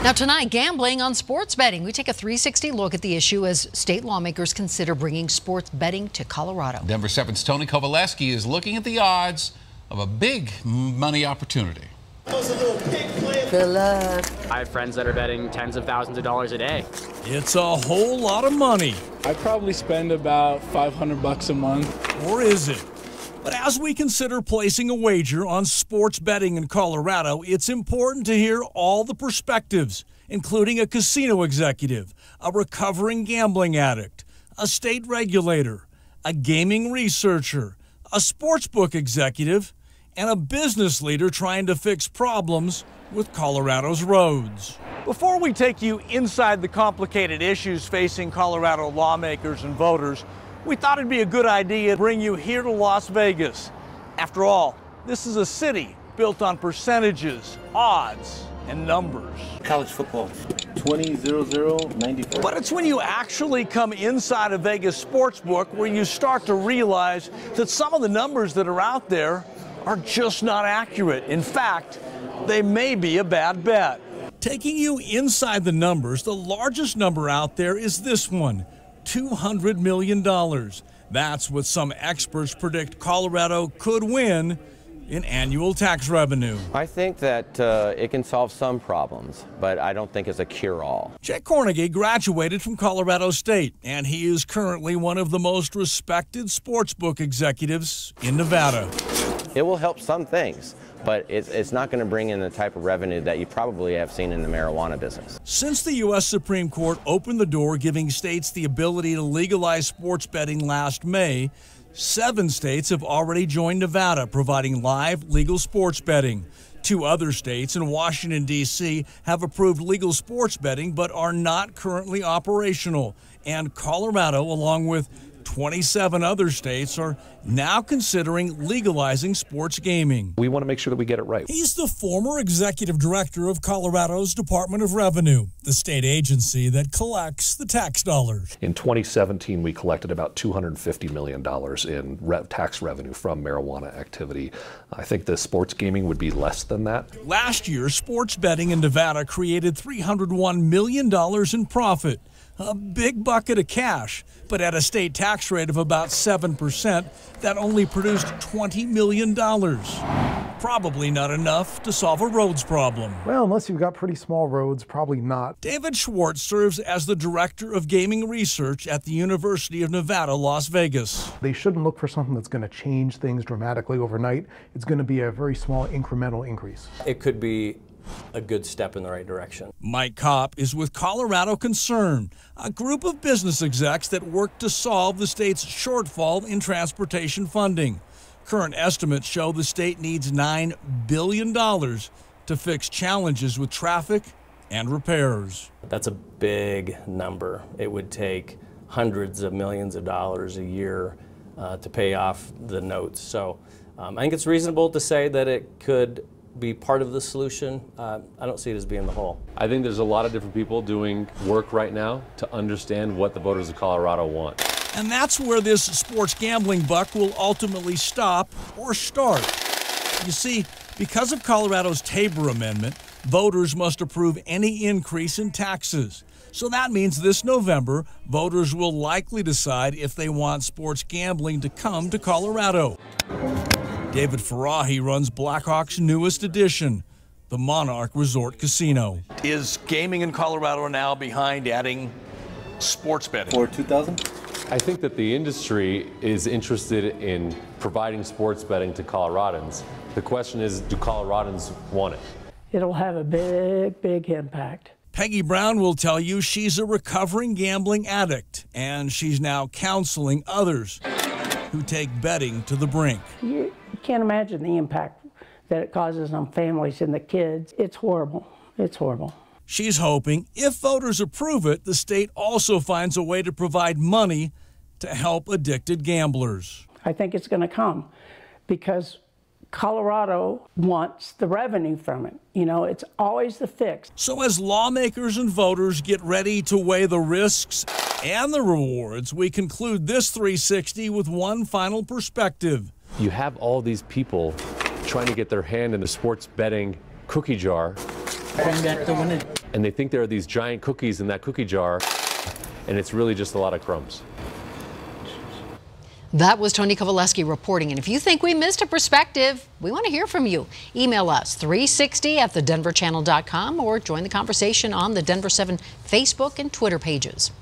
Now tonight, gambling on sports betting. We take a 360 look at the issue as state lawmakers consider bringing sports betting to Colorado. Denver 7's Tony Kovaleski is looking at the odds of a big money opportunity. Good luck. I have friends that are betting tens of thousands of dollars a day. It's a whole lot of money. I probably spend about $500 a month. Or is it? But as we consider placing a wager on sports betting in Colorado, it's important to hear all the perspectives, including a casino executive, a recovering gambling addict, a state regulator, a gaming researcher, a sportsbook executive, and a business leader trying to fix problems with Colorado's roads. Before we take you inside the complicated issues facing Colorado lawmakers and voters, we thought it'd be a good idea to bring you here to Las Vegas. After all, this is a city built on percentages, odds, and numbers. College football, 20-0-0-94. But it's when you actually come inside a Vegas sportsbook where you start to realize that some of the numbers that are out there are just not accurate. In fact, they may be a bad bet. Taking you inside the numbers, the largest number out there is this one. $200 million. That's what some experts predict Colorado could win in annual tax revenue. I think that it can solve some problems, but I don't think it's a cure-all. Jake Cornegay graduated from Colorado State, and he is currently one of the most respected sportsbook executives in Nevada. It will help some things, but it's not going to bring in the type of revenue that you probably have seen in the marijuana business. Since the U.S. Supreme Court opened the door giving states the ability to legalize sports betting last May, 7 states have already joined Nevada, providing live, legal sports betting. 2 other states and Washington, D.C. have approved legal sports betting but are not currently operational. And Colorado, along with 27 other states, are now considering legalizing sports gaming. We want to make sure that we get it right. He's the former executive director of Colorado's Department of Revenue, the state agency that collects the tax dollars. In 2017, we collected about $250 million in tax revenue from marijuana activity. I think the sports gaming would be less than that. Last year, sports betting in Nevada created $301 million in profit. A big bucket of cash, but at a state tax rate of about 7%, that only produced $20 million. Probably not enough to solve a roads problem. Well, unless you've got pretty small roads, probably not. David Schwartz serves as the director of gaming research at the University of Nevada, Las Vegas. They shouldn't look for something that's going to change things dramatically overnight. It's going to be a very small incremental increase. It could be a good step in the right direction. Mike Kopp is with Colorado Concern, a group of business execs that work to solve the state's shortfall in transportation funding. Current estimates show the state needs $9 billion to fix challenges with traffic and repairs. That's a big number. It would take hundreds of millions of dollars a year to pay off the notes. So I think it's reasonable to say that it could be part of the solution. I don't see it as being the whole. I think there's a lot of different people doing work right now to understand what the voters of Colorado want. And that's where this sports gambling buck will ultimately stop or start. You see, because of Colorado's Tabor Amendment, voters must approve any increase in taxes. So that means this November, voters will likely decide if they want sports gambling to come to Colorado. David Farahi runs Blackhawk's newest addition, the Monarch Resort Casino. Is gaming in Colorado now behind adding sports betting? For 2000? I think that the industry is interested in providing sports betting to Coloradans. The question is, do Coloradans want it? It'll have a big impact. Peggy Brown will tell you she's a recovering gambling addict, and she's now counseling others who take betting to the brink. You can't imagine the impact that it causes on families and the kids. It's horrible. It's horrible. She's hoping if voters approve it, the state also finds a way to provide money to help addicted gamblers. I think it's going to come because Colorado wants the revenue from it. You know, it's always the fix. So as lawmakers and voters get ready to weigh the risks and the rewards, we conclude this 360 with one final perspective. You have all these people trying to get their hand in the sports betting cookie jar. Bring that to win it. and they think there are these giant cookies in that cookie jar, and it's really just a lot of crumbs. That was Tony Kovaleski reporting. And if you think we missed a perspective, we want to hear from you. Email us 360@thedenverchannel.com or join the conversation on the Denver 7 Facebook and Twitter pages.